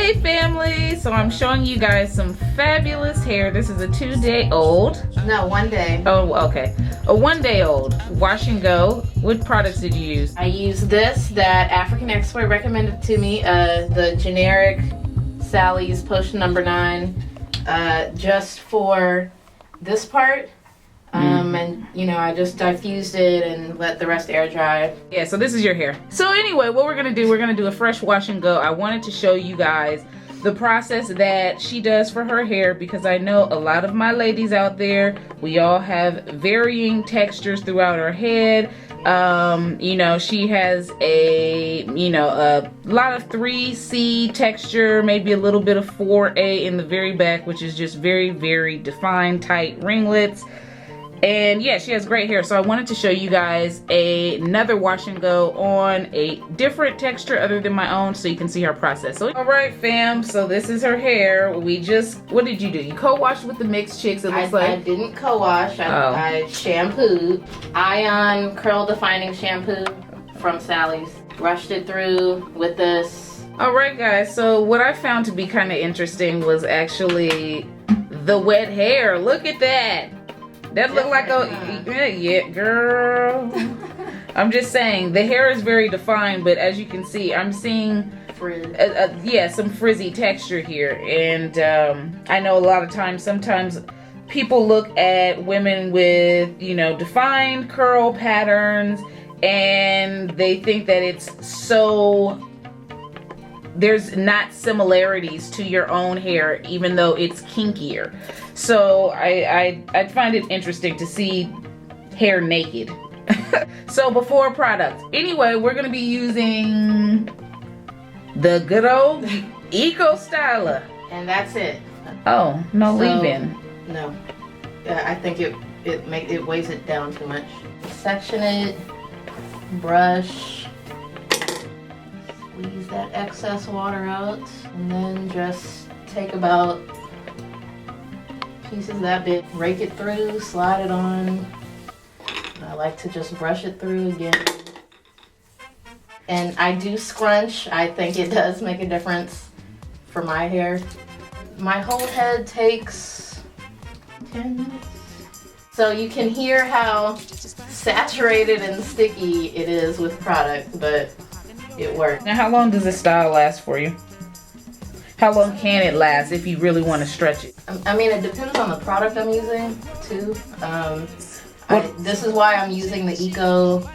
Hey family, so I'm showing you guys some fabulous hair. This is a 2-day-old. No, 1 day. Oh, okay. A 1-day-old wash and go. What products did you use? I used this that Africanexport recommended to me, the generic Sally's Potion number 9, just for this part. And you know, I just diffused it and let the rest air dry. Yeah, so this is your hair. So anyway, what we're gonna do a fresh wash and go. I wanted to show you guys the process that she does for her hair, because I know a lot of my ladies out there, we all have varying textures throughout our head. You know, she has a lot of 3C texture, maybe a little bit of 4A in the very back, which is just very, very defined, tight ringlets. And yeah, she has great hair. So I wanted to show you guys another wash and go on a different texture other than my own, so you can see her process. So, all right, fam. So this is her hair. What did you do? You co-washed with the Mixed Chicks, it looks like. I didn't co-wash. I shampooed. Ion Curl Defining Shampoo from Sally's. Brushed it through with this. All right, guys. So what I found to be kind of interesting was actually the wet hair. Look at that. That looked like yeah, girl. I'm just saying, the hair is very defined, but as you can see, I'm seeing some frizzy texture here. And I know a lot of times, sometimes people look at women with, you know, defined curl patterns, and they think that there's not similarities to your own hair, even though it's kinkier. So I find it interesting to see hair naked. So before product. Anyway, we're gonna be using the good old Eco Styler. And that's it. Oh, no leave-in. No. I think it weighs it down too much. Section it, brush, squeeze that excess water out, and then just take about pieces that big, rake it through, slide it on. I like to just brush it through again. And I do scrunch. I think it does make a difference for my hair. My whole head takes 10 minutes. So you can hear how saturated and sticky it is with product, but it works. Now, how long does this style last for you? How long can it last if you really want to stretch it? I mean, it depends on the product I'm using, too. This is why I'm using the Eco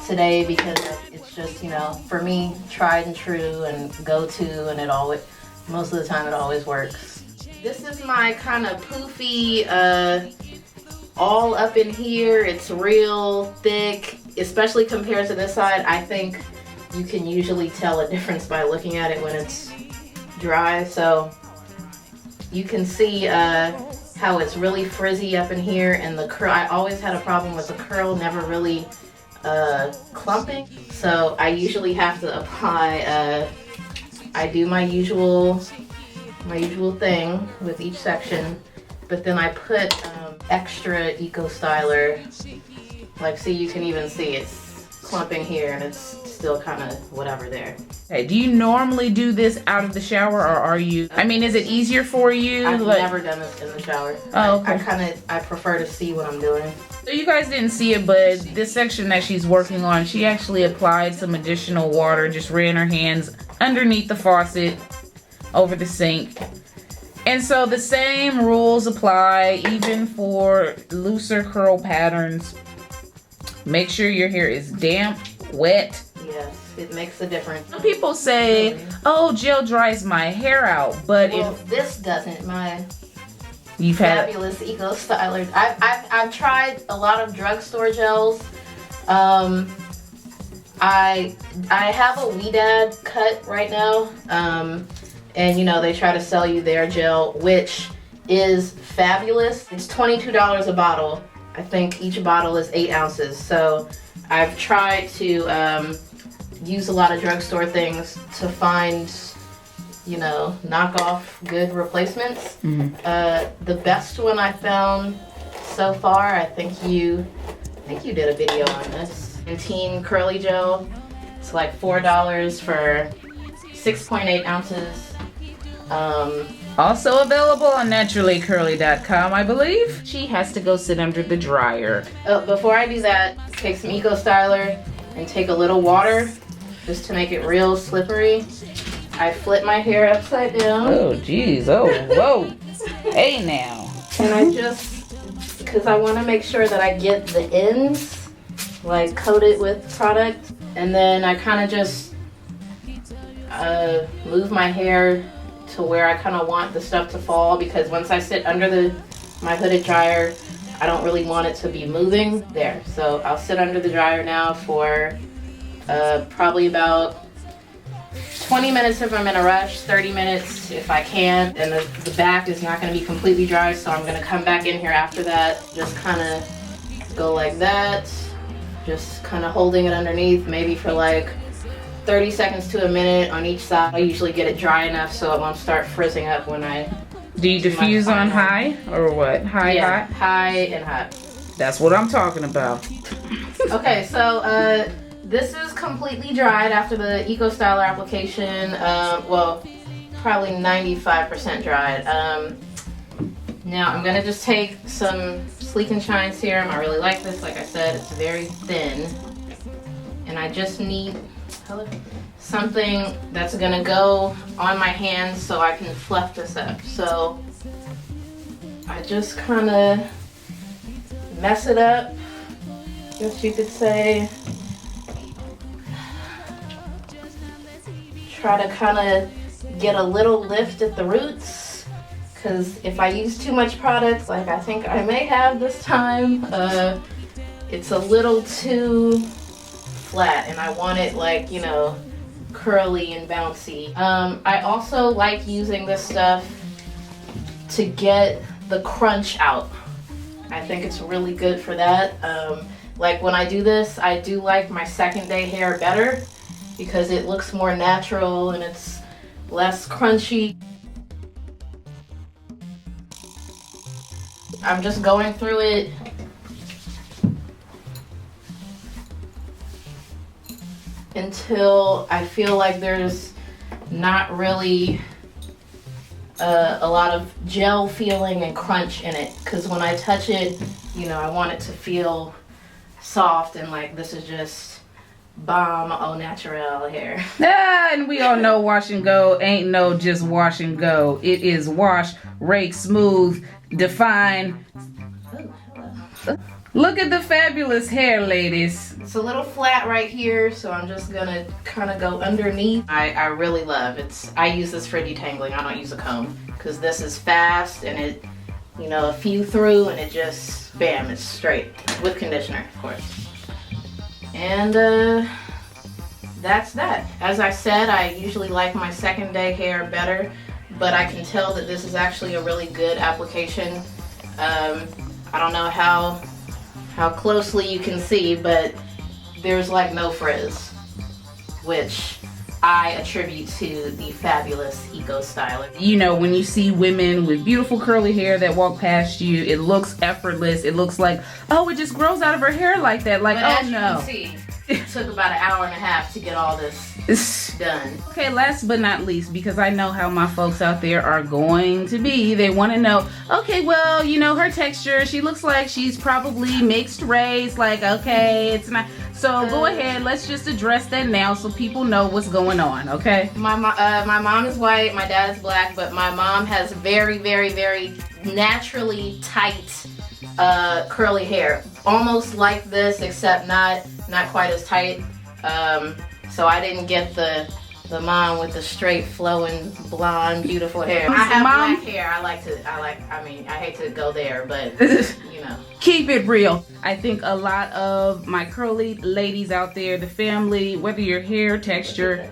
today, because it's just, you know, for me, tried and true and go-to, and most of the time it always works. This is my kind of poofy, all up in here. It's real thick, especially compared to this side. I think you can usually tell a difference by looking at it when it's dry. So you can see how it's really frizzy up in here, and the curl, I always had a problem with the curl never really clumping. So I usually have to apply, I do my usual thing with each section, but then I put extra Eco Styler. Like, see, you can even see it's clumping here, and it's still kind of whatever there. Hey, do you normally do this out of the shower, or are you, I mean, is it easier for you? I've never done this in the shower. Oh, okay. I prefer to see what I'm doing. So you guys didn't see it, but this section that she's working on, she actually applied some additional water, just ran her hands underneath the faucet over the sink. And so the same rules apply even for looser curl patterns. Make sure your hair is damp, wet. Yes, it makes a difference. Some people say, oh, gel dries my hair out, but this doesn't. You've fabulous Eco Styler. I've tried a lot of drugstore gels. I have a Weedad cut right now, and you know, they try to sell you their gel, which is fabulous. It's $22 a bottle. I think each bottle is 8 ounces. So I've tried to use a lot of drugstore things to find, you know, knockoff good replacements. The best one I found so far, I think you did a video on this. Teen Curly Gel. It's like $4 for 6.8 ounces. Also available on naturallycurly.com, I believe. She has to go sit under the dryer. Oh, before I do that, take some Eco Styler and take a little water just to make it real slippery. I flip my hair upside down. Oh, geez. Oh, whoa. Hey, now. And I just, because I want to make sure that I get the ends, like, coated with product. And then I kind of just move my hair to where I kind of want the stuff to fall, because once I sit under my hooded dryer, I don't really want it to be moving there. So I'll sit under the dryer now for probably about 20 minutes if I'm in a rush, 30 minutes if I can. And the back is not going to be completely dry, so I'm going to come back in here after that. Just kind of go like that. Just kind of holding it underneath, maybe for like 30 seconds to a minute on each side. I usually get it dry enough so it won't start frizzing up when I do you diffuse on high or what? High, hot? High and hot. That's what I'm talking about. Okay, so this is completely dried after the Eco Styler application. Well, probably 95% dried. Now I'm gonna just take some Sleek and Shine serum. I really like this. Like I said, it's very thin. And I just need something that's gonna go on my hands so I can fluff this up. So I just kind of mess it up, I guess you could say. Try to kind of get a little lift at the roots, because if I use too much product, like I think I may have this time, it's a little too flat and I want it, like, you know, curly and bouncy. I also like using this stuff to get the crunch out. I think it's really good for that. Like when I do this, I do like my second day hair better because it looks more natural and it's less crunchy. I'm just going through it until I feel like there's not really a lot of gel feeling and crunch in it, because when I touch it, you know, I want it to feel soft and like this is just bomb au naturel hair. Ah, and we all know wash and go ain't no just wash and go. It is wash, rake, smooth, define. Look at the fabulous hair, ladies. It's a little flat right here, so I'm just gonna kind of go underneath. I really love it. I use this for detangling. I don't use a comb because this is fast and it, you know, a few through and it just, bam, it's straight with conditioner, of course. And that's that. As I said, I usually like my second day hair better, but I can tell that this is actually a really good application. I don't know how closely you can see, but there's like no frizz, which I attribute to the fabulous Eco Styler. You know, when you see women with beautiful curly hair that walk past you, it looks effortless. It looks like, oh, it just grows out of her hair like that. Like, but oh no. As you can see, it took about an hour and a half to get all this done. Okay, last but not least, because I know how my folks out there are going to be. They want to know, okay, well, you know, her texture, she looks like she's probably mixed race. Like, okay, it's not. So go ahead, let's just address that now so people know what's going on, okay? My mom is white, my dad is black, but my mom has very, very, very naturally tight curly hair. Almost like this, except not quite as tight. So I didn't get the mom with the straight flowing blonde beautiful hair. I have black hair. I hate to go there, but you know. Keep it real. I think a lot of my curly ladies out there, the family, whether your hair texture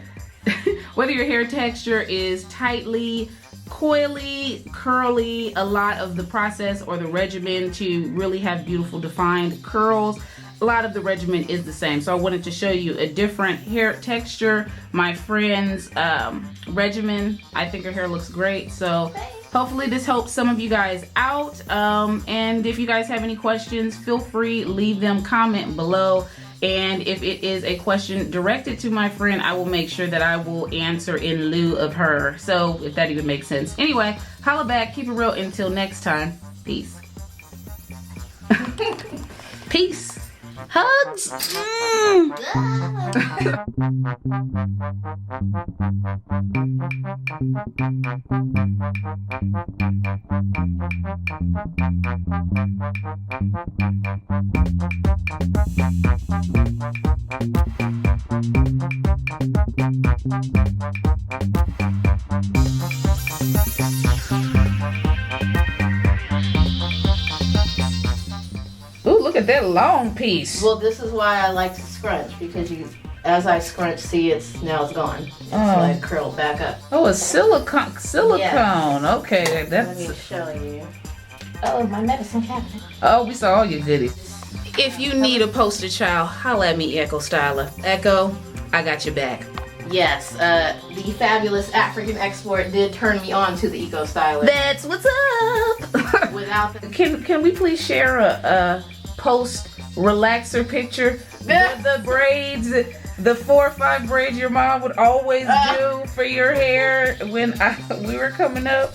is tightly coily, curly, a lot of the process or the regimen to really have beautiful defined curls, a lot of the regimen is the same. So I wanted to show you a different hair texture. My friend's regimen, I think her hair looks great. So hopefully this helps some of you guys out. And if you guys have any questions, feel free, leave them, comment below. And if it is a question directed to my friend, I will make sure that I will answer in lieu of her. So if that even makes sense. Anyway, holla back, keep it real. Until next time, peace. Peace. Hugs. Ooh, look at that long piece. Well, this is why I like to scrunch, because as I scrunch, see, now it's gone. It's like curled back up. Oh, a silicone. Yes. Okay, Let me that's. show you. Oh, my medicine cabinet. Oh, we saw all your goodies. If you need a poster child, holla at me, Echo Styler. Echo, I got your back. Yes, the fabulous Africanexport did turn me on to the Eco Stylist. That's what's up. Without the Can we please share a post relaxer picture with the braids, the 4 or 5 braids your mom would always do for your hair when we were coming up?